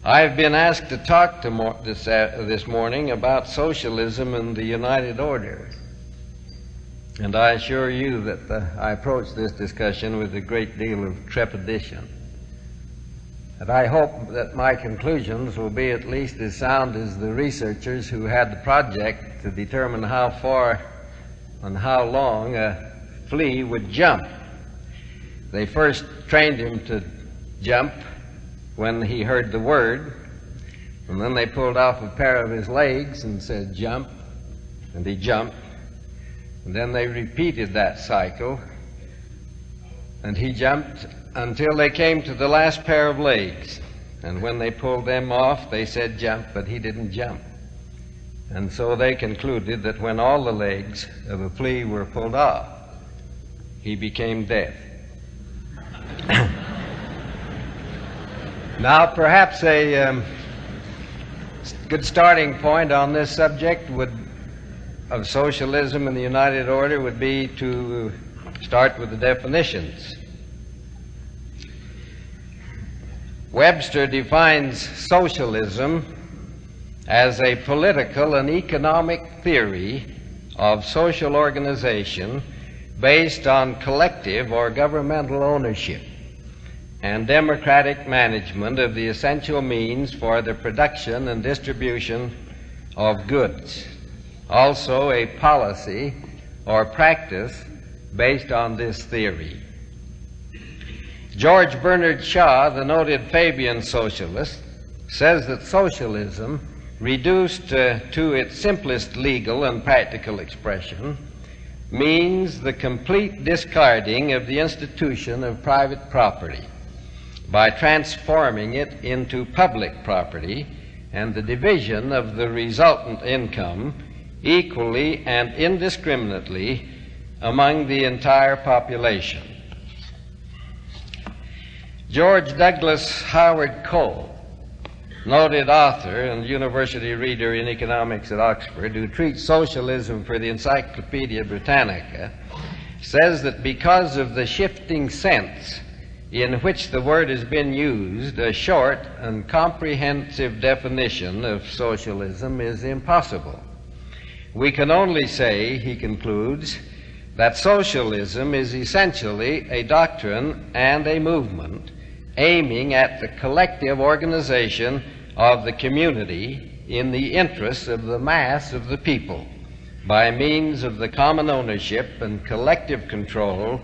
I've been asked to talk this morning about socialism and the United Order. And I assure you that I approach this discussion with a great deal of trepidation. And I hope that my conclusions will be at least as sound as the researchers who had the project to determine how far and how long a flea would jump. They first trained him to jump when he heard the word, and then they pulled off a pair of his legs and said, "Jump," and he jumped. And then they repeated that cycle, and he jumped until they came to the last pair of legs. And when they pulled them off, they said, "Jump," but he didn't jump. And so they concluded that when all the legs of a flea were pulled off, he became deaf. Now, perhaps a good starting point on this subject of socialism and the United Order would be to start with the definitions. Webster defines socialism as a political and economic theory of social organization based on collective or governmental ownership and democratic management of the essential means for the production and distribution of goods. Also a policy or practice based on this theory. George Bernard Shaw, the noted Fabian socialist, says that socialism, reduced to its simplest legal and practical expression, means the complete discarding of the institution of private property by transforming it into public property and the division of the resultant income equally and indiscriminately among the entire population. George Douglas Howard Cole, noted author and university reader in economics at Oxford, who treats socialism for the Encyclopedia Britannica, says that because of the shifting sense in which the word has been used, a short and comprehensive definition of socialism is impossible. We can only say, he concludes, that socialism is essentially a doctrine and a movement aiming at the collective organization of the community in the interests of the mass of the people by means of the common ownership and collective control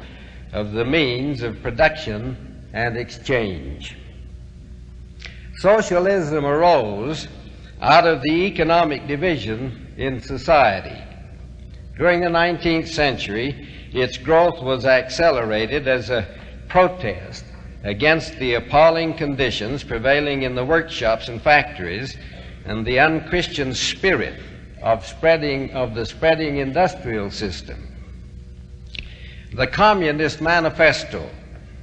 of the means of production and exchange. Socialism arose out of the economic division in society. During the 19th century, its growth was accelerated as a protest against the appalling conditions prevailing in the workshops and factories and the unchristian spirit of the spreading industrial system. The Communist Manifesto,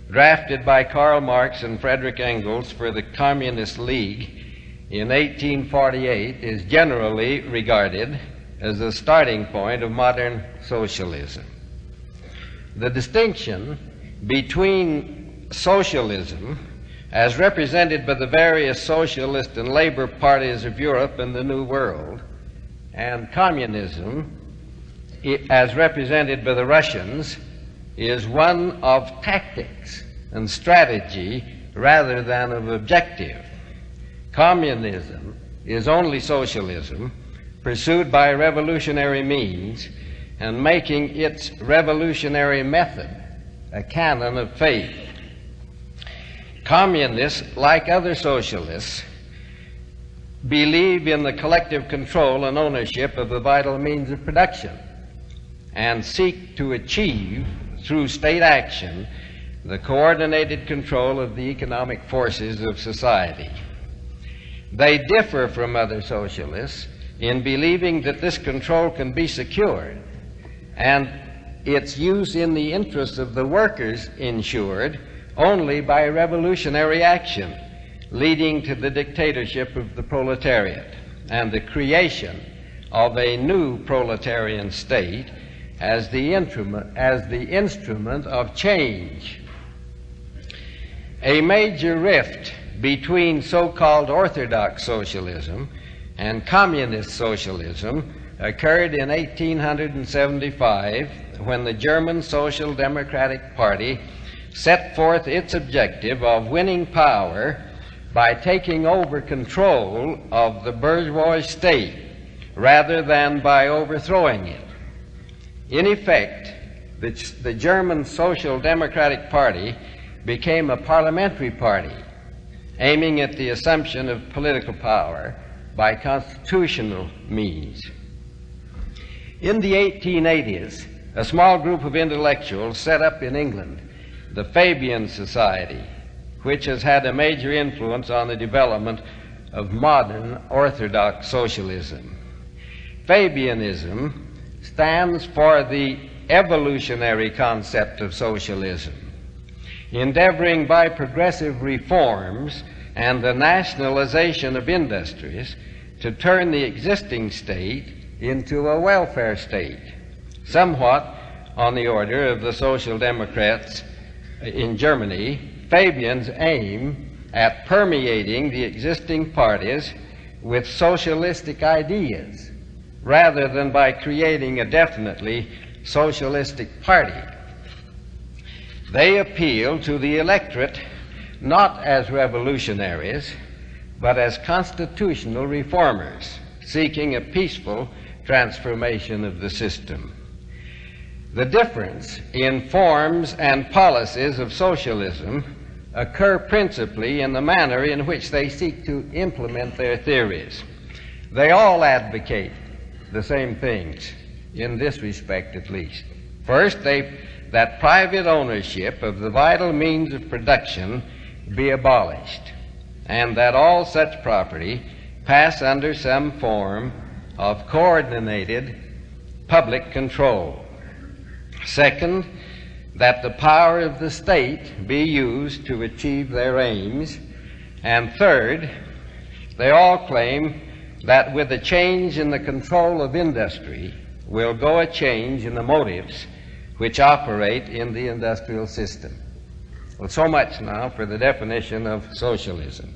drafted by Karl Marx and Friedrich Engels for the Communist League in 1848, is generally regarded as the starting point of modern socialism. The distinction between socialism, as represented by the various socialist and labor parties of Europe and the New World, and communism, as represented by the Russians, is one of tactics and strategy rather than of objective. Communism is only socialism pursued by revolutionary means and making its revolutionary method a canon of faith. Communists, like other socialists, believe in the collective control and ownership of the vital means of production and seek to achieve, through state action, the coordinated control of the economic forces of society. They differ from other socialists in believing that this control can be secured and its use in the interests of the workers ensured only by revolutionary action, leading to the dictatorship of the proletariat and the creation of a new proletarian state as the instrument of change. A major rift between so-called orthodox socialism and communist socialism occurred in 1875 when the German Social Democratic Party set forth its objective of winning power by taking over control of the bourgeois state rather than by overthrowing it. In effect, the German Social Democratic Party became a parliamentary party, aiming at the assumption of political power by constitutional means. In the 1880s, a small group of intellectuals set up in England the Fabian Society, which has had a major influence on the development of modern orthodox socialism. Fabianism stands for the evolutionary concept of socialism, endeavoring by progressive reforms and the nationalization of industries to turn the existing state into a welfare state, somewhat on the order of the Social Democrats in Germany. Fabians aim at permeating the existing parties with socialistic ideas rather than by creating a definitely socialistic party. They appeal to the electorate not as revolutionaries, but as constitutional reformers seeking a peaceful transformation of the system. The difference in forms and policies of socialism occur principally in the manner in which they seek to implement their theories. They all advocate the same things, in this respect at least. First, that private ownership of the vital means of production be abolished, and that all such property pass under some form of coordinated public control. Second, that the power of the state be used to achieve their aims. And third, they all claim that with a change in the control of industry will go a change in the motives which operate in the industrial system. Well, so much now for the definition of socialism.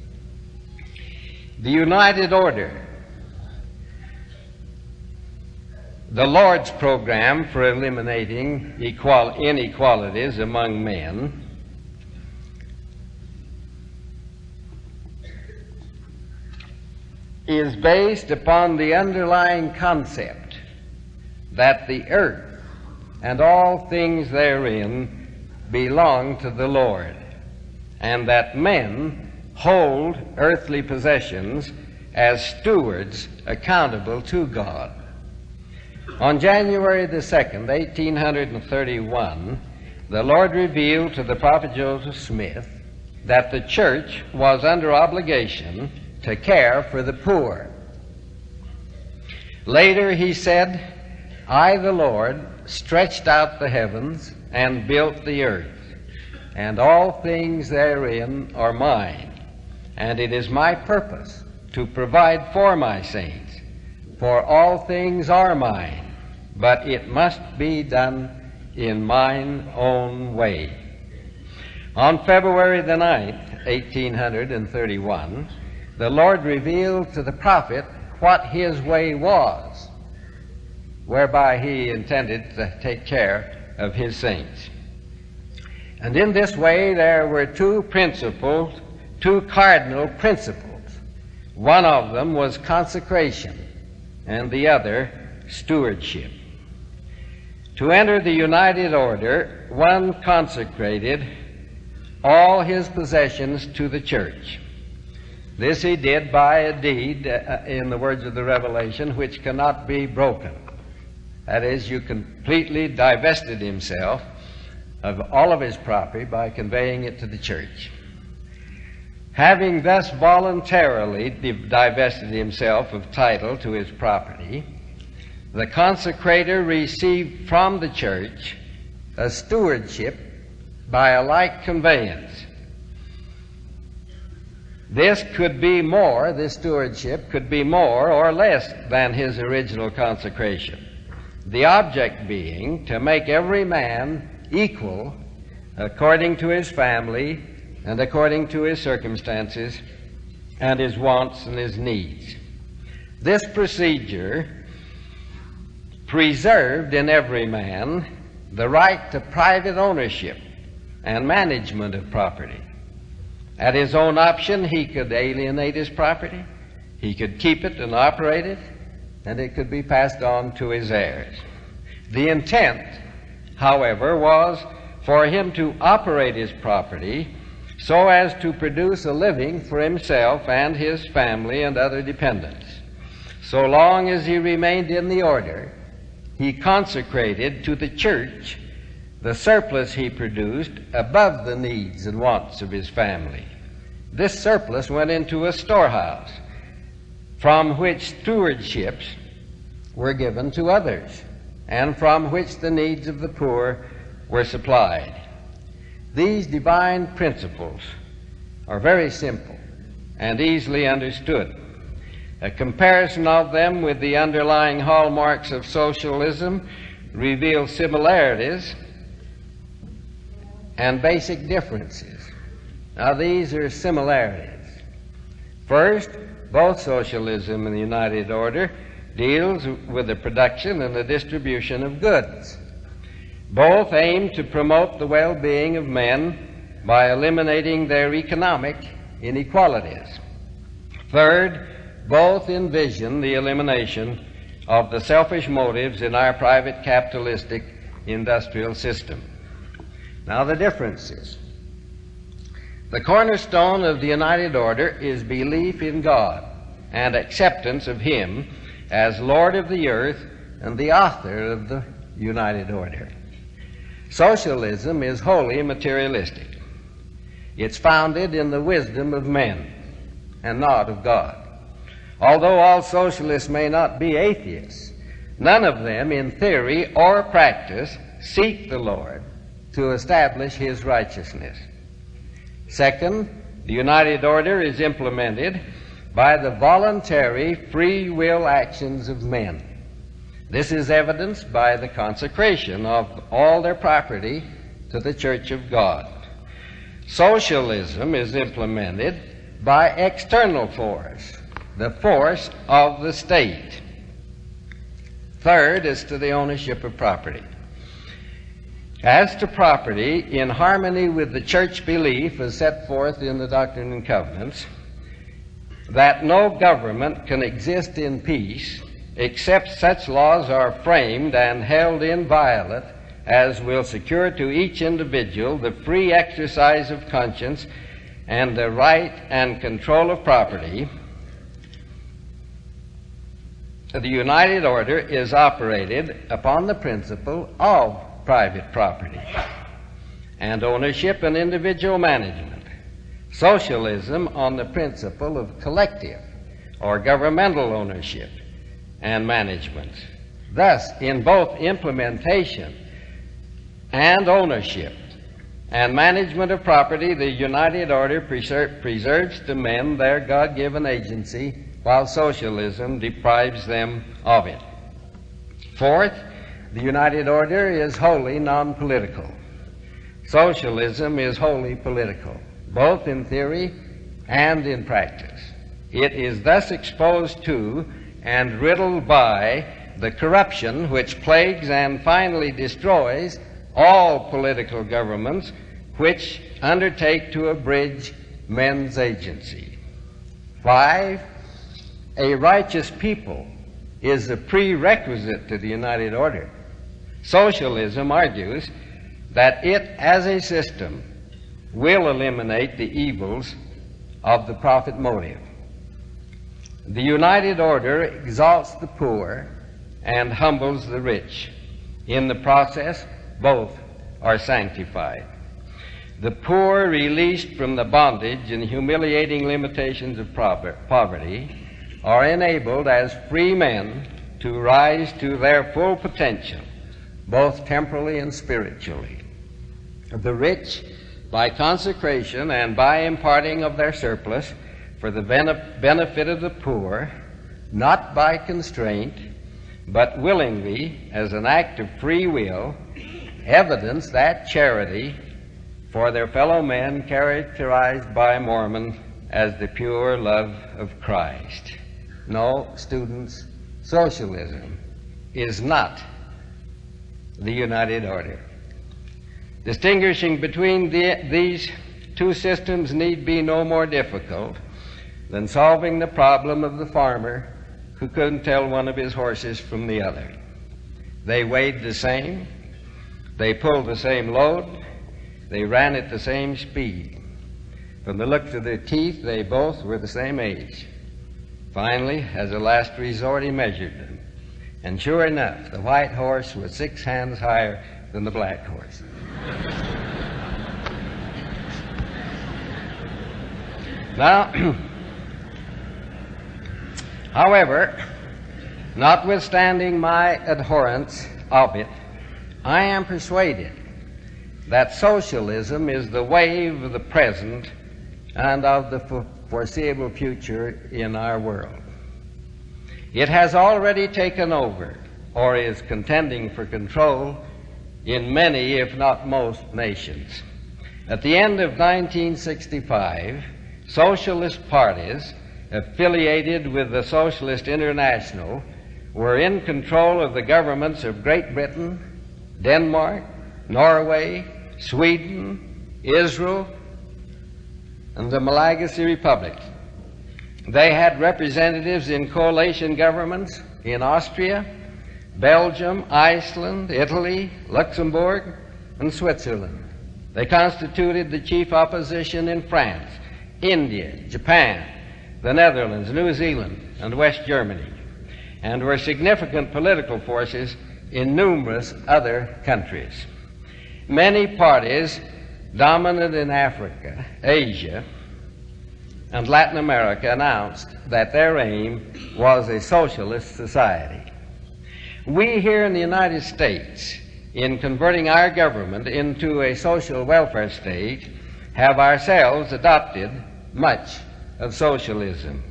The United Order, the Lord's program for eliminating inequalities among men, is based upon the underlying concept that the earth and all things therein belong to the Lord, and that men hold earthly possessions as stewards accountable to God. On January the 2nd, 1831, the Lord revealed to the prophet Joseph Smith that the church was under obligation to care for the poor. Later he said, I, the Lord, stretched out the heavens and built the earth, and all things therein are mine, and it is my purpose to provide for my saints, for all things are mine, but it must be done in mine own way. On February the 9th, 1831, the Lord revealed to the prophet what his way was, whereby he intended to take care of his saints. And in this way there were two cardinal principles. One of them was consecration, and the other stewardship. To enter the United Order, one consecrated all his possessions to the church. This he did by a deed, in the words of the Revelation, which cannot be broken. That is, you completely divested himself of all of his property by conveying it to the church. Having thus voluntarily divested himself of title to his property, the consecrator received from the church a stewardship by a like conveyance. This stewardship could be more or less than his original consecration, the object being to make every man equal according to his family and according to his circumstances and his wants and his needs. This procedure preserved in every man the right to private ownership and management of property. At his own option, he could alienate his property, he could keep it and operate it, and it could be passed on to his heirs. The intent, however, was for him to operate his property so as to produce a living for himself and his family and other dependents. So long as he remained in the order, he consecrated to the church the surplus he produced above the needs and wants of his family. This surplus went into a storehouse from which stewardships were given to others and from which the needs of the poor were supplied. These divine principles are very simple and easily understood. A comparison of them with the underlying hallmarks of socialism reveals similarities and basic differences. Now, these are similarities. First, both socialism and the United Order deals with the production and the distribution of goods. Both aim to promote the well-being of men by eliminating their economic inequalities. Third, both envision the elimination of the selfish motives in our private capitalistic industrial system. Now, the differences. The cornerstone of the United Order is belief in God and acceptance of Him as Lord of the earth and the author of the United Order. Socialism is wholly materialistic. It's founded in the wisdom of men and not of God. Although all socialists may not be atheists, none of them in theory or practice seek the Lord to establish His righteousness. Second, the United Order is implemented by the voluntary free will actions of men. This is evidenced by the consecration of all their property to the Church of God. Socialism is implemented by external force, the force of the state. Third is to the ownership of property. As to property, in harmony with the church belief as set forth in the Doctrine and Covenants, that no government can exist in peace except such laws are framed and held inviolate as will secure to each individual the free exercise of conscience and the right and control of property. The United Order is operated upon the principle of private property and ownership and individual management. Socialism on the principle of collective or governmental ownership and management. Thus, in both implementation and ownership and management of property, the United Order preserves to men their God-given agency, while socialism deprives them of it. Fourth, the United Order is wholly non-political. Socialism is wholly political, both in theory and in practice. It is thus exposed to and riddled by the corruption which plagues and finally destroys all political governments which undertake to abridge men's agency. 5. A righteous people is a prerequisite to the United Order. Socialism argues that it, as a system, will eliminate the evils of the profit motive. The United Order exalts the poor and humbles the rich. In the process, both are sanctified. The poor, released from the bondage and humiliating limitations of poverty, are enabled as free men to rise to their full potential, both temporally and spiritually. The rich, by consecration and by imparting of their surplus for the benefit of the poor, not by constraint, but willingly as an act of free will, evidence that charity for their fellow men, characterized by Mormon as the pure love of Christ. No, students, socialism is not the United Order. Distinguishing between these two systems need be no more difficult than solving the problem of the farmer who couldn't tell one of his horses from the other. They weighed the same, they pulled the same load, they ran at the same speed. From the looks of their teeth, they both were the same age. Finally, as a last resort, he measured them. And sure enough, the white horse was 6 hands higher than the black horse. Now, however, notwithstanding my abhorrence of it, I am persuaded that socialism is the wave of the present and of the foreseeable future in our world. It has already taken over, or is contending for control, in many, if not most, nations. At the end of 1965, socialist parties affiliated with the Socialist International were in control of the governments of Great Britain, Denmark, Norway, Sweden, Israel, and the Malagasy Republic. They had representatives in coalition governments in Austria, Belgium, Iceland, Italy, Luxembourg, and Switzerland. They constituted the chief opposition in France, India, Japan, the Netherlands, New Zealand, and West Germany, and were significant political forces in numerous other countries. Many parties dominant in Africa, Asia, and Latin America announced that their aim was a socialist society. We here in the United States, in converting our government into a social welfare state, have ourselves adopted much of socialism.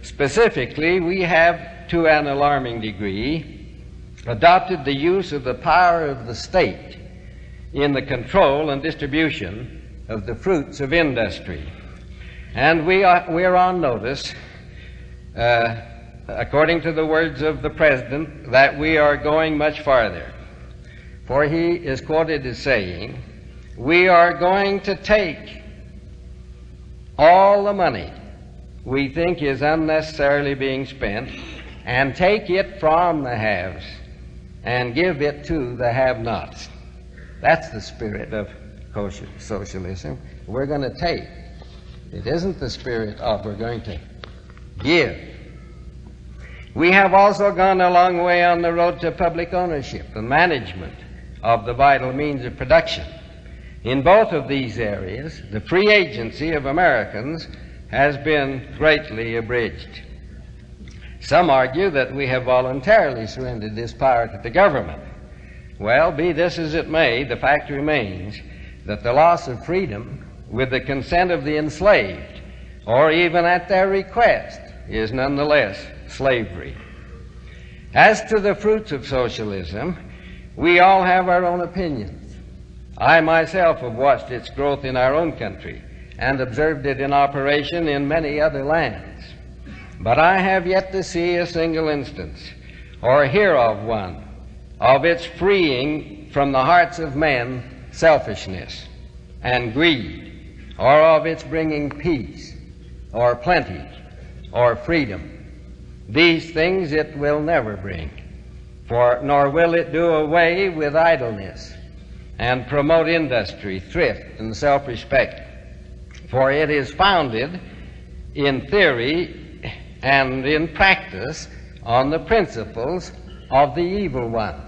Specifically, we have, to an alarming degree, adopted the use of the power of the state in the control and distribution of the fruits of industry. And we are on notice, according to the words of the President, that we are going much farther. For he is quoted as saying, "We are going to take all the money we think is unnecessarily being spent and take it from the haves and give it to the have-nots." That's the spirit of socialism. We're going to take. It isn't the spirit of we're going to give. We have also gone a long way on the road to public ownership and management of the vital means of production. In both of these areas, the free agency of Americans has been greatly abridged. Some argue that we have voluntarily surrendered this power to the government. Well, be this as it may, the fact remains that the loss of freedom with the consent of the enslaved, or even at their request, is nonetheless slavery. As to the fruits of socialism, we all have our own opinions. I myself have watched its growth in our own country and observed it in operation in many other lands. But I have yet to see a single instance, or hear of one, of its freeing from the hearts of men selfishness and greed, or of its bringing peace, or plenty, or freedom. These things it will never bring, nor will it do away with idleness and promote industry, thrift, and self-respect. For it is founded in theory and in practice on the principles of the evil one.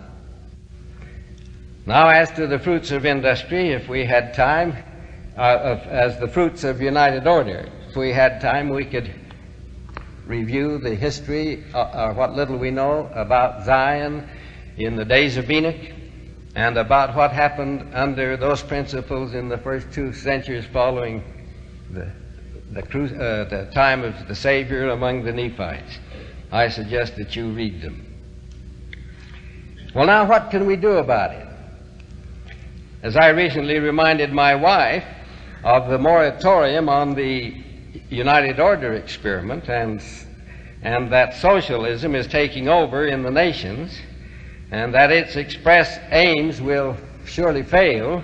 Now, as to the fruits of industry, if we had time, as the fruits of united order, if we had time, we could review the history, or what little we know about Zion in the days of Enoch, and about what happened under those principles in the first 2 centuries following the time of the Savior among the Nephites. I suggest that you read them. Well, now, what can we do about it? as I recently reminded my wife of the moratorium on the United Order experiment and that socialism is taking over in the nations and that its express aims will surely fail,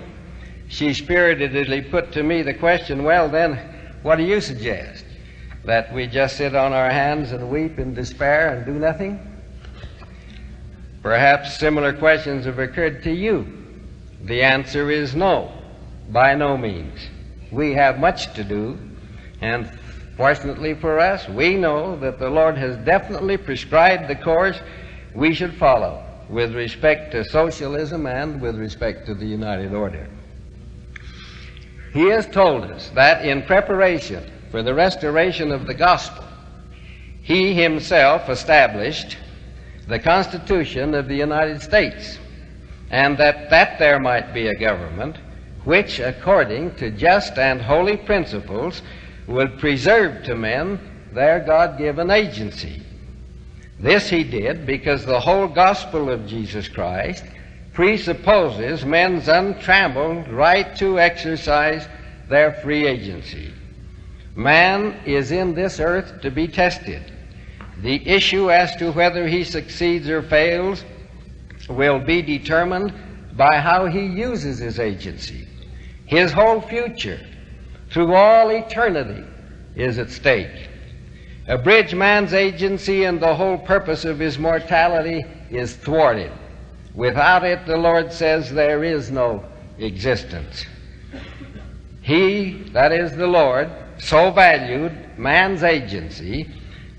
she spiritedly put to me the question, well then, what do you suggest? That we just sit on our hands and weep in despair and do nothing? Perhaps similar questions have occurred to you. The answer is no, by no means. We have much to do, and fortunately for us, we know that the Lord has definitely prescribed the course we should follow with respect to socialism and with respect to the United Order. He has told us that in preparation for the restoration of the gospel, he himself established the Constitution of the United States, and that there might be a government which, according to just and holy principles, would preserve to men their God-given agency. This he did because the whole gospel of Jesus Christ presupposes men's untrammeled right to exercise their free agency. Man is in this earth to be tested. The issue as to whether he succeeds or fails will be determined by how he uses his agency. His whole future, through all eternity, is at stake. Abridge man's agency and the whole purpose of his mortality is thwarted. Without it, the Lord says, there is no existence. He, that is the Lord, so valued man's agency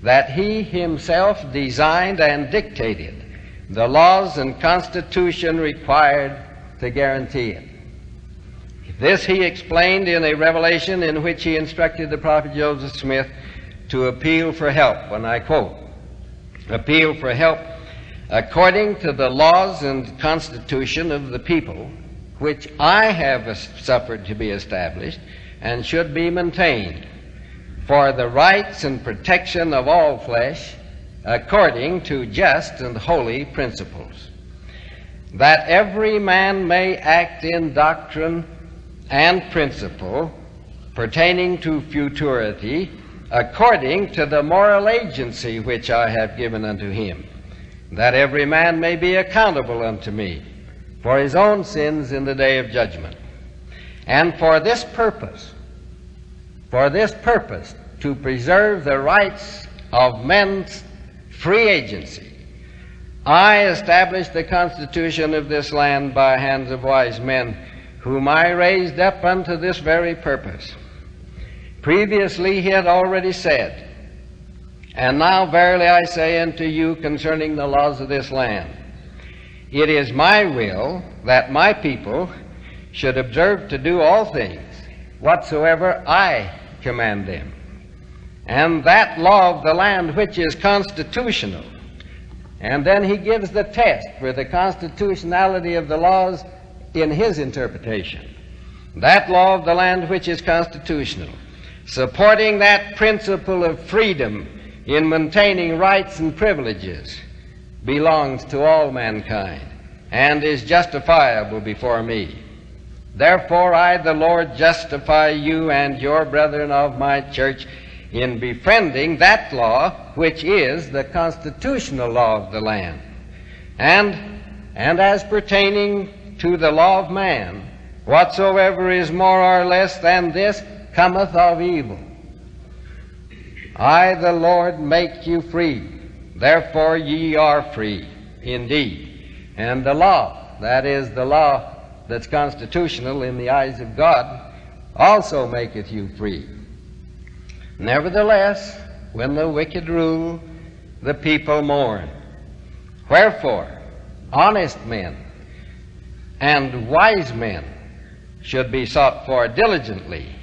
that he himself designed and dictated the laws and constitution required to guarantee it. This he explained in a revelation in which he instructed the prophet Joseph Smith to appeal for help, and I quote, appeal for help according to the laws and constitution of the people, which I have suffered to be established and should be maintained, for the rights and protection of all flesh, according to just and holy principles, that every man may act in doctrine and principle pertaining to futurity, according to the moral agency which I have given unto him, that every man may be accountable unto me for his own sins in the day of judgment. And for this purpose, to preserve the rights of men's free agency, I established the constitution of this land by hands of wise men, whom I raised up unto this very purpose. Previously he had already said, and now verily I say unto you concerning the laws of this land, it is my will that my people should observe to do all things whatsoever I command them. And that law of the land which is constitutional. And then he gives the test for the constitutionality of the laws in his interpretation. That law of the land which is constitutional, supporting that principle of freedom in maintaining rights and privileges, belongs to all mankind and is justifiable before me. Therefore I, the Lord, justify you and your brethren of my church in befriending that law which is the constitutional law of the land. And as pertaining to the law of man, whatsoever is more or less than this cometh of evil. I, the Lord, make you free. Therefore ye are free indeed. And the law, that is the law that's constitutional in the eyes of God, also maketh you free. Nevertheless, when the wicked rule, the people mourn. Wherefore, honest men and wise men should be sought for diligently,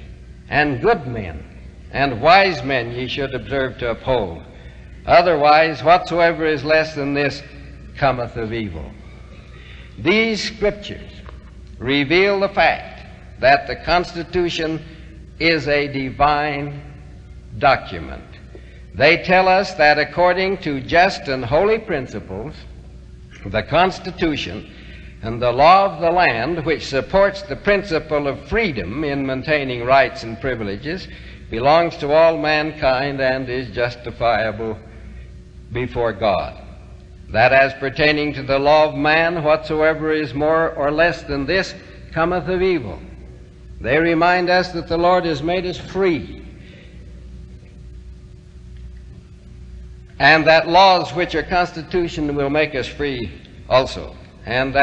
and good men and wise men ye should observe to uphold. Otherwise, whatsoever is less than this cometh of evil. These scriptures reveal the fact that the Constitution is a divine document. They tell us that according to just and holy principles, the Constitution and the law of the land, which supports the principle of freedom in maintaining rights and privileges, belongs to all mankind and is justifiable before God. That as pertaining to the law of man, whatsoever is more or less than this cometh of evil. They remind us that the Lord has made us free, and that laws which are constitutional will make us free also. And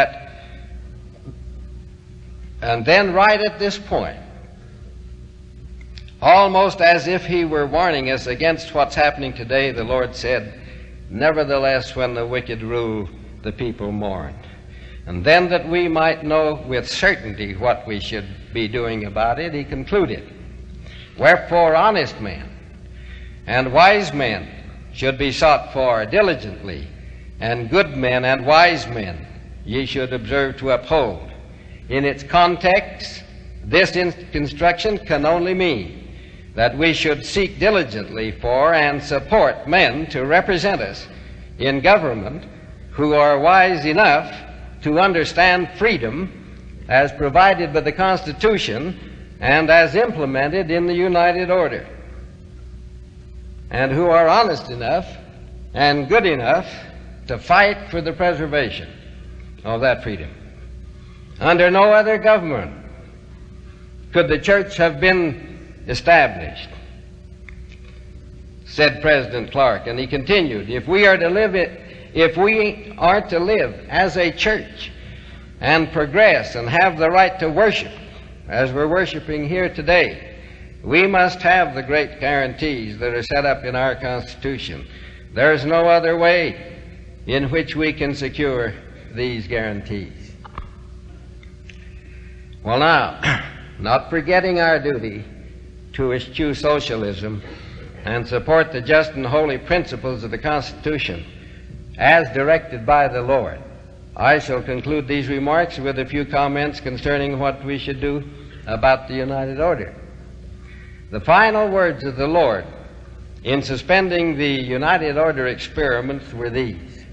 then right at this point, almost as if he were warning us against what's happening today, the Lord said, "Nevertheless, when the wicked rule, the people mourn." And then, that we might know with certainty what we should be doing about it, he concluded, "Wherefore honest men and wise men should be sought for diligently, and good men and wise men ye should observe to uphold." In its context, this instruction can only mean that we should seek diligently for and support men to represent us in government who are wise enough to understand freedom as provided by the Constitution and as implemented in the United Order, and who are honest enough and good enough to fight for the preservation of that freedom. Under no other government could the church have been established, said President Clark, and he continued, if we are to live as a church and progress and have the right to worship as we're worshiping here today, we must have the great guarantees that are set up in our Constitution. There's no other way in which we can secure these guarantees. Well, now, not forgetting our duty to eschew socialism and support the just and holy principles of the Constitution as directed by the Lord, I shall conclude these remarks with a few comments concerning what we should do about the United Order. The final words of the Lord in suspending the United Order experiments were these: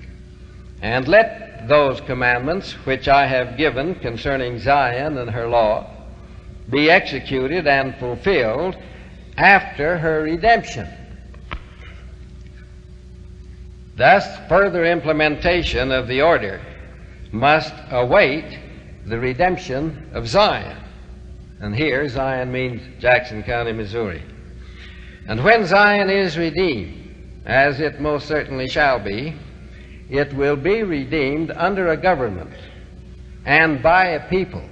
"And let those commandments which I have given concerning Zion and her law be executed and fulfilled after her redemption." Thus, further implementation of the order must await the redemption of Zion. And here, Zion means Jackson County, Missouri. And when Zion is redeemed, as it most certainly shall be, it will be redeemed under a government and by a people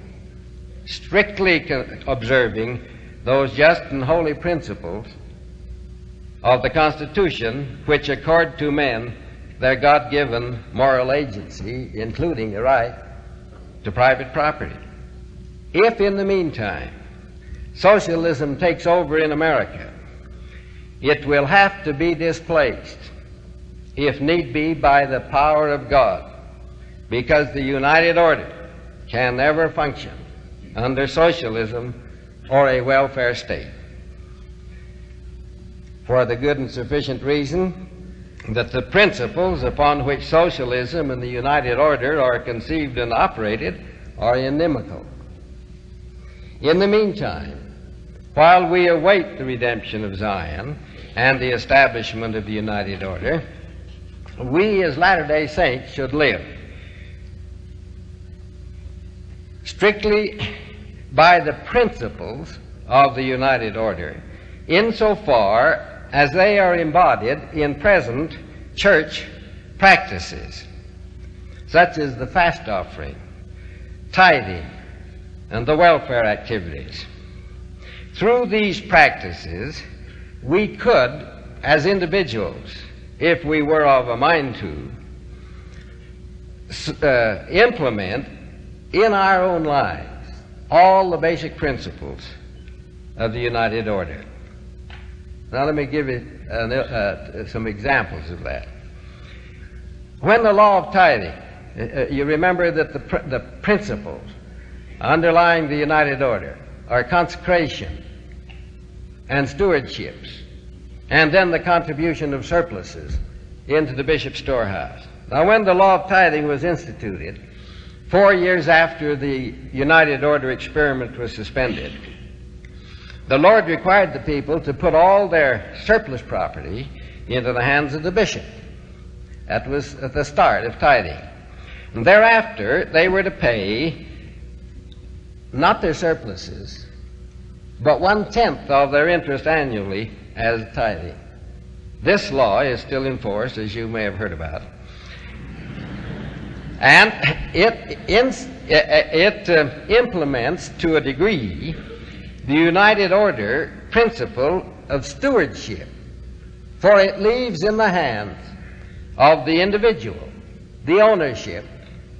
strictly observing those just and holy principles of the Constitution which accord to men their God-given moral agency, including the right to private property. If in the meantime socialism takes over in America, it will have to be displaced, if need be, by the power of God, because the United Order can never function under socialism or a welfare state, for the good and sufficient reason that the principles upon which socialism and the United Order are conceived and operated are inimical. In the meantime, while we await the redemption of Zion and the establishment of the United Order, we as Latter-day Saints should live strictly by the principles of the United Order, insofar as they are embodied in present church practices, such as the fast offering, tithing, and the welfare activities. Through these practices, we could, as individuals, if we were of a mind to, implement in our own lives all the basic principles of the United Order. Now let me give you some examples of that. When the law of tithing, you remember that the principles underlying the United Order are consecration and stewardships, and then the contribution of surpluses into the bishop's storehouse. Now when the law of tithing was instituted, 4 years after the United Order experiment was suspended, the Lord required the people to put all their surplus property into the hands of the bishop. That was at the start of tithing. And thereafter, they were to pay not their surpluses, but 1/10 of their interest annually as tithing. This law is still in force, as you may have heard about. And it implements to a degree the United Order principle of stewardship, for it leaves in the hands of the individual the ownership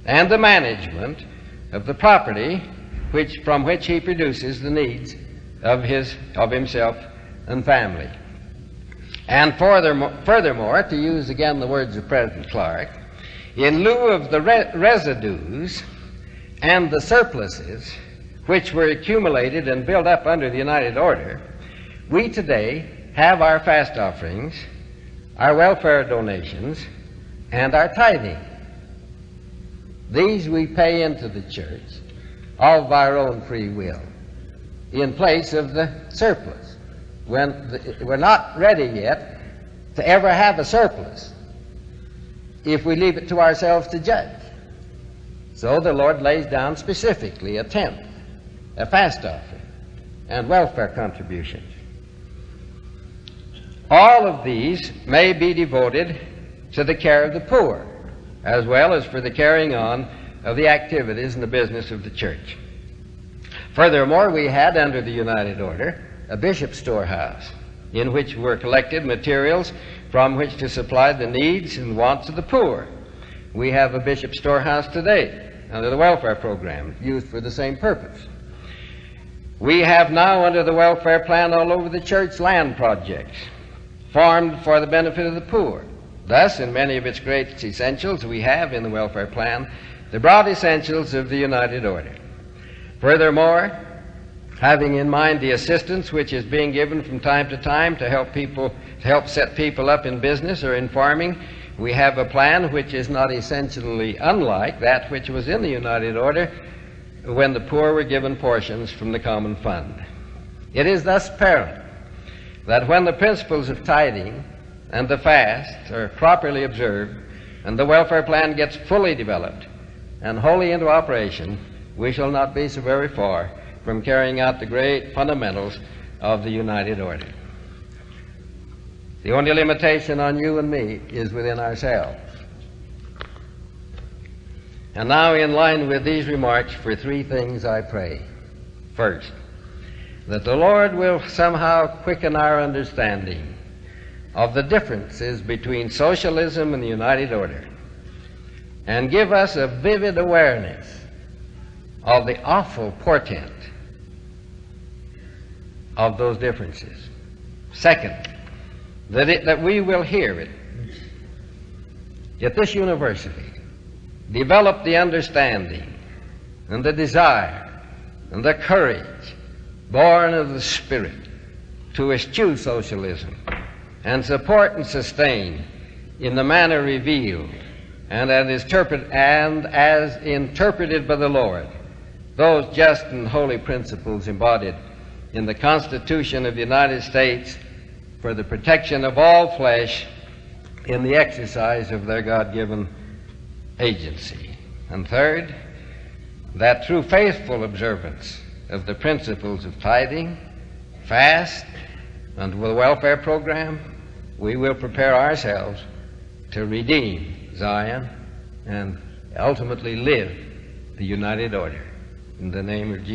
and the management of the property from which he produces the needs of himself and family. And furthermore, to use again the words of President Clark, in lieu of the residues and the surpluses which were accumulated and built up under the United Order, we today have our fast offerings, our welfare donations, and our tithing. These we pay into the church of our own free will in place of the surplus. We're not ready yet to ever have a surplus if we leave it to ourselves to judge. So the Lord lays down specifically a tenth, a fast offering, and welfare contributions. All of these may be devoted to the care of the poor, as well as for the carrying on of the activities and the business of the church. Furthermore, we had under the United Order a bishop's storehouse in which were collected materials from which to supply the needs and wants of the poor. We have a bishop's storehouse today under the welfare program used for the same purpose. We have now under the welfare plan all over the church land projects formed for the benefit of the poor. Thus, in many of its great essentials, we have in the welfare plan the broad essentials of the United Order. Furthermore, having in mind the assistance which is being given from time to time to help set people up in business or in farming, we have a plan which is not essentially unlike that which was in the United Order when the poor were given portions from the common fund. It is thus apparent that when the principles of tithing and the fast are properly observed and the welfare plan gets fully developed and wholly into operation, we shall not be so very far from carrying out the great fundamentals of the United Order. The only limitation on you and me is within ourselves. And now, in line with these remarks, for three things I pray. First, that the Lord will somehow quicken our understanding of the differences between socialism and the United Order, and give us a vivid awareness of the awful portent of those differences. Second, that we will hear it at this university, develop the understanding and the desire and the courage born of the Spirit to eschew socialism and support and sustain in the manner revealed and as interpreted by the Lord those just and holy principles embodied in the Constitution of the United States for the protection of all flesh in the exercise of their God-given agency. And third, that through faithful observance of the principles of tithing, fast, and the welfare program, we will prepare ourselves to redeem Zion and ultimately live the United Order. In the name of Jesus.